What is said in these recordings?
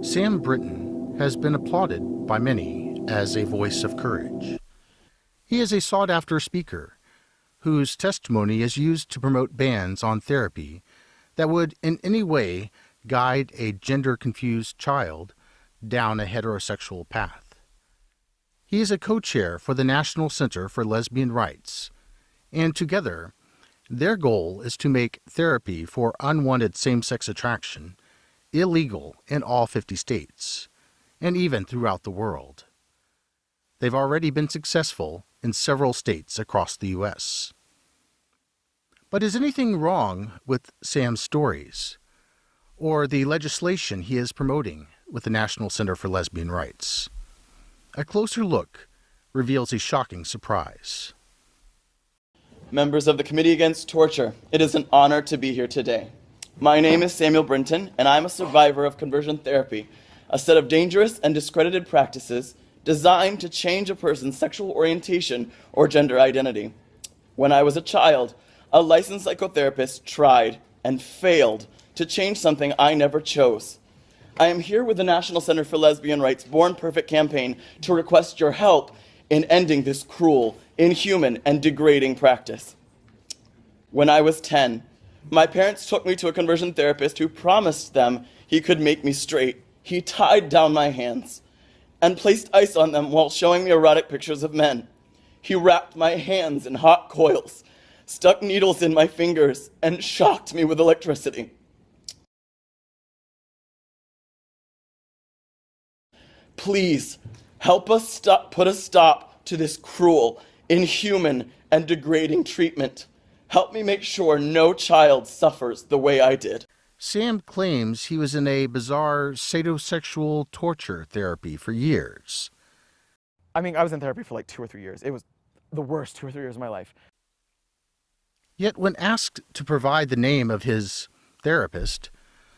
Sam Brinton has been applauded by many as a voice of courage. He is a sought-after speaker whose testimony is used to promote bans on therapy that would in any way guide a gender-confused child down a heterosexual path. He is a co-chair for the National Center for Lesbian Rights, and together, their goal is to make therapy for unwanted same-sex attraction illegal in all 50 states, and even throughout the world. They've already been successful in several states across the U.S. But is anything wrong with Sam's stories, or the legislation he is promoting with the National Center for Lesbian Rights? A closer look reveals a shocking surprise. Members of the Committee Against Torture, it is an honor to be here today. My name is Samuel Brinton, and I'm a survivor of conversion therapy, a set of dangerous and discredited practices designed to change a person's sexual orientation or gender identity. When I was a child, a licensed psychotherapist tried and failed to change something I never chose. I am here with the National Center for Lesbian Rights Born Perfect campaign to request your help in ending this cruel, inhuman, and degrading practice. When I was 10, my parents took me to a conversion therapist who promised them he could make me straight. He tied down my hands and placed ice on them while showing me erotic pictures of men. He wrapped my hands in hot coils, stuck needles in my fingers, and shocked me with electricity. Please, help us put a stop to this cruel, inhuman, and degrading treatment. Help me make sure no child suffers the way I did. Sam claims he was in a bizarre sadomasochistic torture therapy for years. I was in therapy for like 2 or 3 years. It was the worst 2 or 3 years of my life. Yet when asked to provide the name of his therapist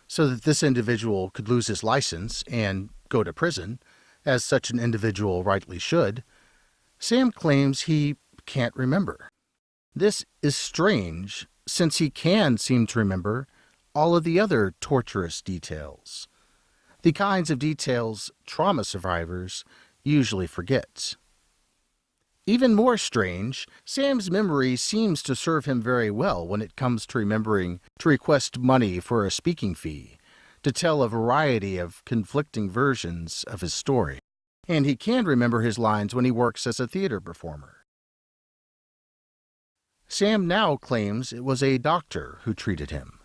so that this individual could lose his license and go to prison, as such an individual rightly should, Sam claims he can't remember. This is strange, since he can seem to remember all of the other torturous details, the kinds of details trauma survivors usually forget. Even more strange, Sam's memory seems to serve him very well when it comes to remembering to request money for a speaking fee, to tell a variety of conflicting versions of his story. And he can remember his lines when he works as a theater performer. Sam now claims it was a doctor who treated him.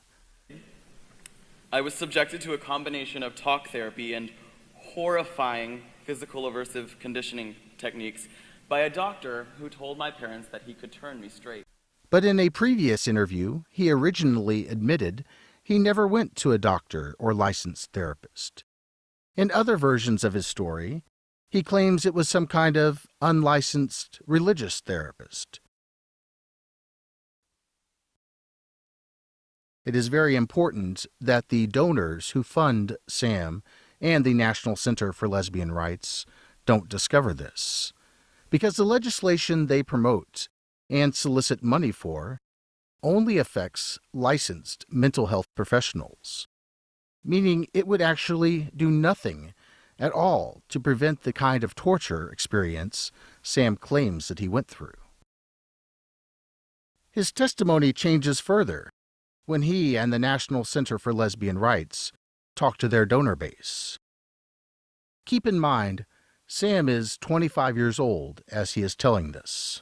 I was subjected to a combination of talk therapy and horrifying physical aversive conditioning techniques by a doctor who told my parents that he could turn me straight. But in a previous interview, he originally admitted he never went to a doctor or licensed therapist. In other versions of his story, he claims it was some kind of unlicensed religious therapist. It is very important that the donors who fund Sam and the National Center for Lesbian Rights don't discover this, because the legislation they promote and solicit money for only affects licensed mental health professionals, meaning it would actually do nothing at all to prevent the kind of torture experience Sam claims that he went through. His testimony changes further when he and the National Center for Lesbian Rights talk to their donor base. Keep in mind, Sam is 25 years old as he is telling this.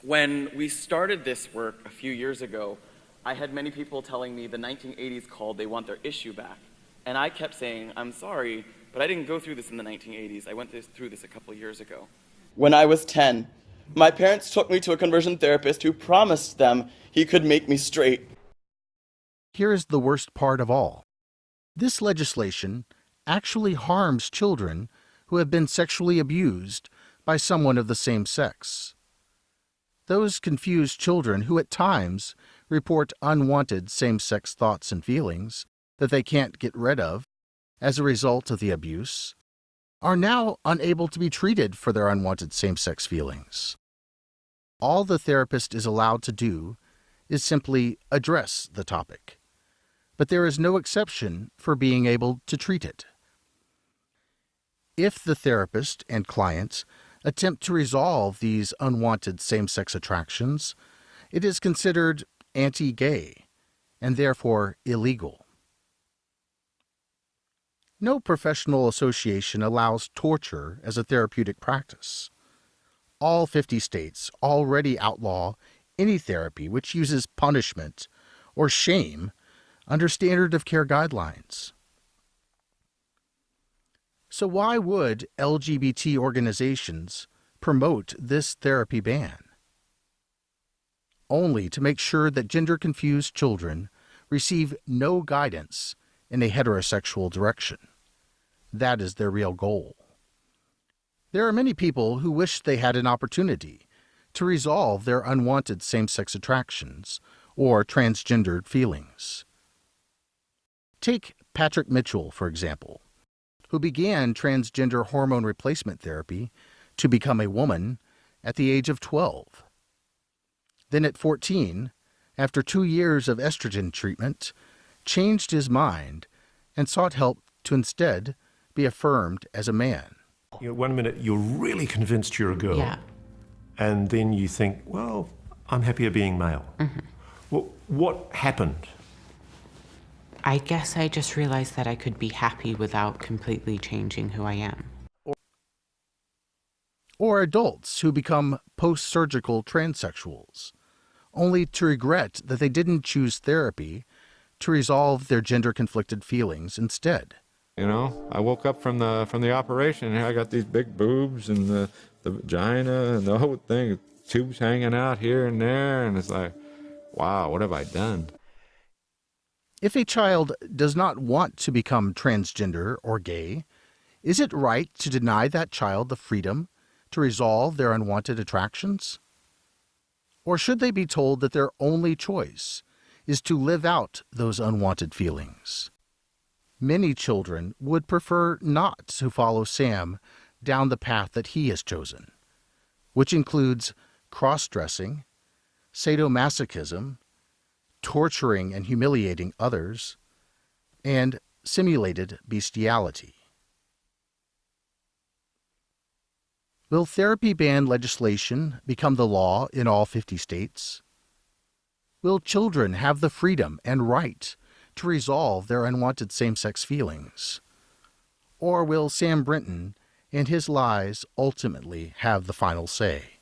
When we started this work a few years ago, I had many people telling me the 1980s called, they want their issue back. And I kept saying, I'm sorry, but I didn't go through this in the 1980s. I went through this a couple years ago. When I was 10, my parents took me to a conversion therapist who promised them he could make me straight. Here is the worst part of all. This legislation actually harms children who have been sexually abused by someone of the same sex. Those confused children who at times report unwanted same-sex thoughts and feelings that they can't get rid of as a result of the abuse are now unable to be treated for their unwanted same-sex feelings. All the therapist is allowed to do is simply address the topic, but there is no exception for being able to treat it. If the therapist and client attempt to resolve these unwanted same-sex attractions, it is considered anti-gay and therefore illegal. No professional association allows torture as a therapeutic practice. All 50 states already outlaw any therapy which uses punishment or shame under standard of care guidelines. So why would LGBT organizations promote this therapy ban? Only to make sure that gender-confused children receive no guidance in a heterosexual direction. That is their real goal. There are many people who wish they had an opportunity to resolve their unwanted same-sex attractions or transgendered feelings. Take Patrick Mitchell, for example, who began transgender hormone replacement therapy to become a woman at the age of 12. Then at 14, after 2 years of estrogen treatment, changed his mind and sought help to instead be affirmed as a man. You know, 1 minute you're really convinced you're a girl, Yeah. and then you think, well, I'm happier being male. Mm-hmm. Well, what happened? I guess I just realized that I could be happy without completely changing who I am. Or adults who become post-surgical transsexuals, only to regret that they didn't choose therapy to resolve their gender-conflicted feelings instead. You know, I woke up from the operation and I got these big boobs and the vagina and the whole thing, tubes hanging out here and there, and it's like, wow, what have I done? If a child does not want to become transgender or gay, is it right to deny that child the freedom to resolve their unwanted attractions? Or should they be told that their only choice is to live out those unwanted feelings? Many children would prefer not to follow Sam down the path that he has chosen, which includes cross-dressing, sadomasochism, torturing and humiliating others, and simulated bestiality. Will therapy ban legislation become the law in all 50 states? Will children have the freedom and right to resolve their unwanted same-sex feelings? Or will Sam Brinton and his lies ultimately have the final say?